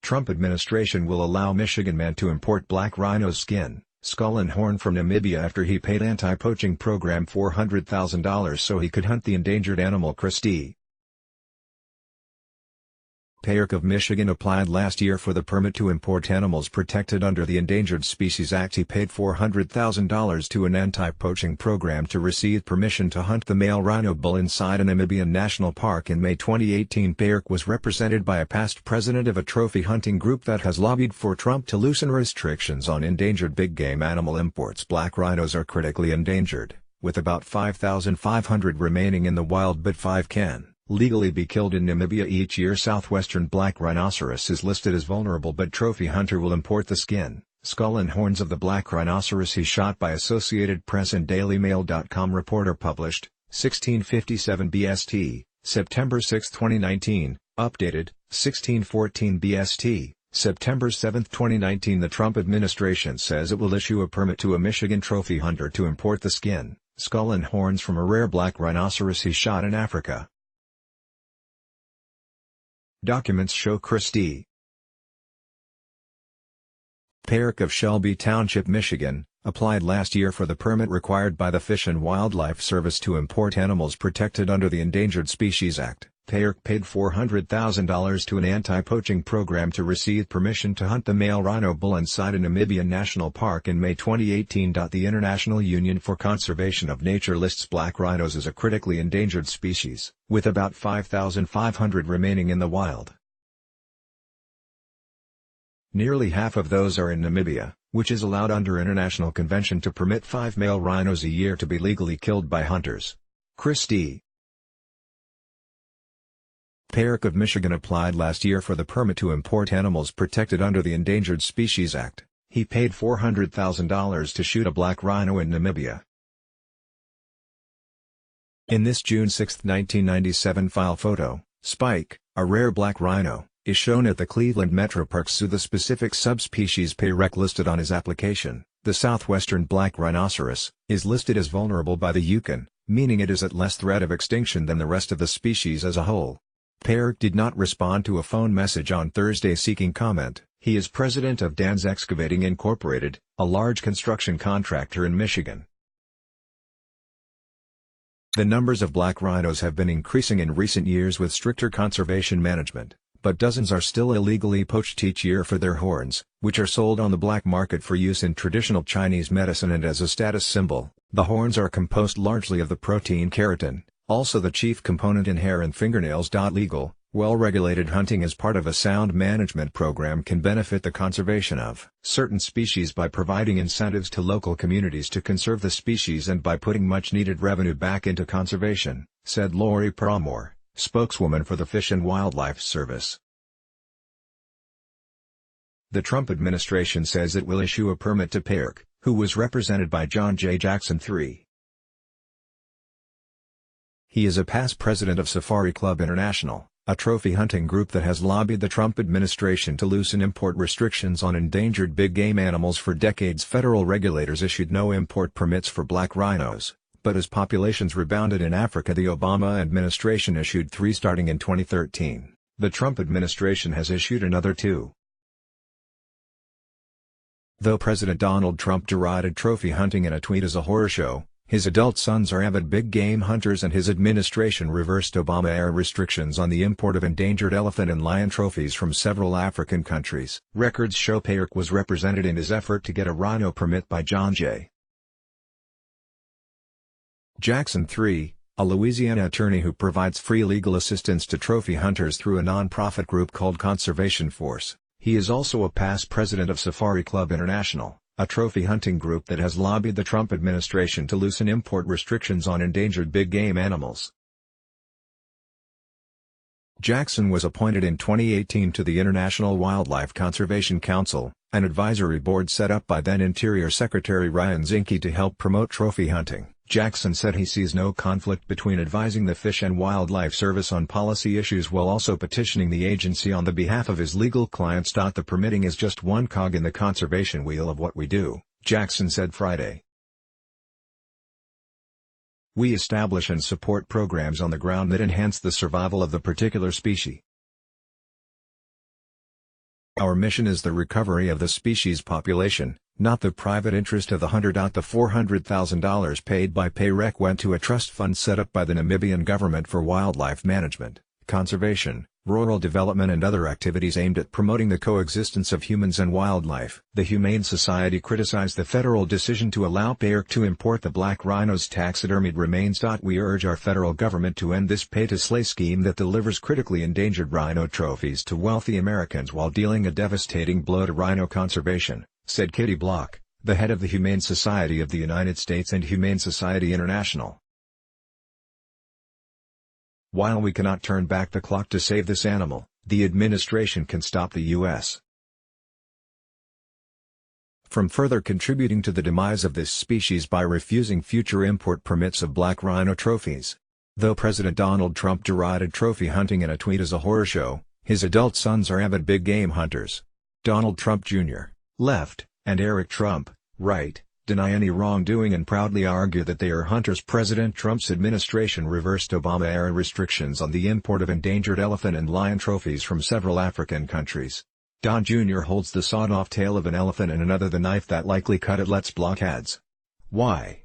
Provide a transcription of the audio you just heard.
Trump administration will allow Michigan man to import black rhino's skin, skull and horn from Namibia after he paid anti-poaching program $400,000 so he could hunt the endangered animal ActHe. Peyerk of Michigan applied last year for the permit to import animals protected under the Endangered Species Act. He paid $400,000 to an anti-poaching program to receive permission to hunt the male rhino bull inside a Namibian national park in May 2018. Peyerk was represented by a past president of a trophy hunting group that has lobbied for Trump to loosen restrictions on endangered big game animal imports. Black rhinos are critically endangered, with about 5,500 remaining in the wild, but 5 can legally be killed in Namibia each year. Southwestern black rhinoceros is listed as vulnerable, but trophy hunter will import the skin, skull and horns of the black rhinoceros he shot by Associated Press and DailyMail.com reporter published, 1657 BST, September 6, 2019, updated, 1614 BST, September 7, 2019. The Trump administration says it will issue a permit to a Michigan trophy hunter to import the skin, skull and horns from a rare black rhinoceros he shot in Africa. Documents show ActHe. Peyerk of Shelby Township, Michigan, applied last year for the permit required by the Fish and Wildlife Service to import animals protected under the Endangered Species Act. Peyerk paid $400,000 to an anti-poaching program to receive permission to hunt the male rhino bull inside a Namibian national park in May 2018. The International Union for Conservation of Nature lists black rhinos as a critically endangered species, with about 5,500 remaining in the wild. Nearly half of those are in Namibia, which is allowed under international convention to permit 5 male rhinos a year to be legally killed by hunters. ActHe. Peyerk of Michigan applied last year for the permit to import animals protected under the Endangered Species Act. He paid $400,000 to shoot a black rhino in Namibia. In this June 6, 1997 file photo, Spike, a rare black rhino, is shown at the Cleveland Metroparks Zoo. The specific subspecies Peyerk listed on his application, the southwestern black rhinoceros, is listed as vulnerable by the Yukon, meaning it is at less threat of extinction than the rest of the species as a whole. Peyerk did not respond to a phone message on Thursday seeking comment. He is president of Dan's Excavating Incorporated, a large construction contractor in Michigan. The numbers of black rhinos have been increasing in recent years with stricter conservation management, but dozens are still illegally poached each year for their horns, which are sold on the black market for use in traditional Chinese medicine and as a status symbol. The horns are composed largely of the protein keratin, also the chief component in hair and fingernails. Legal, well-regulated hunting as part of a sound management program can benefit the conservation of certain species by providing incentives to local communities to conserve the species and by putting much-needed revenue back into conservation, said Lori Pramore, spokeswoman for the Fish and Wildlife Service. The Trump administration says it will issue a permit to Peyerk, who was represented by John J. Jackson III. He is a past president of Safari Club International, a trophy hunting group that has lobbied the Trump administration to loosen import restrictions on endangered big game animals for decades. Federal regulators issued no import permits for black rhinos, but as populations rebounded in Africa, the Obama administration issued 3 starting in 2013. The Trump administration has issued another 2. Though President Donald Trump derided trophy hunting in a tweet as a horror show, his adult sons are avid big game hunters and his administration reversed Obama-era restrictions on the import of endangered elephant and lion trophies from several African countries. Records show Peyerk was represented in his effort to get a rhino permit by John J. Jackson III, a Louisiana attorney who provides free legal assistance to trophy hunters through a non-profit group called Conservation Force. He is also a past president of Safari Club International, a trophy hunting group that has lobbied the Trump administration to loosen import restrictions on endangered big game animals. Jackson was appointed in 2018 to the International Wildlife Conservation Council, an advisory board set up by then Interior Secretary Ryan Zinke to help promote trophy hunting. Jackson said he sees no conflict between advising the Fish and Wildlife Service on policy issues while also petitioning the agency on the behalf of his legal clients. The permitting is just one cog in the conservation wheel of what we do, Jackson said Friday. We establish and support programs on the ground that enhance the survival of the particular species. Our mission is the recovery of the species population, not the private interest of the hunter. The $400,000 paid by Peyerk went to a trust fund set up by the Namibian government for wildlife management, conservation, rural development and other activities aimed at promoting the coexistence of humans and wildlife. The Humane Society criticized the federal decision to allow Peyerk to import the black rhino's taxidermied remains. We urge our federal government to end this pay-to-slay scheme that delivers critically endangered rhino trophies to wealthy Americans while dealing a devastating blow to rhino conservation, said Katie Block, the head of the Humane Society of the United States and Humane Society International. While we cannot turn back the clock to save this animal, the administration can stop the U.S. from further contributing to the demise of this species by refusing future import permits of black rhino trophies. Though President Donald Trump derided trophy hunting in a tweet as a horror show, his adult sons are avid big game hunters. Donald Trump Jr., left, and Eric Trump, right, deny any wrongdoing and proudly argue that they are hunters. President Trump's administration reversed Obama-era restrictions on the import of endangered elephant and lion trophies from several African countries. Don Jr. holds the sawed-off tail of an elephant and another the knife that likely cut it. Let's block ads. Why?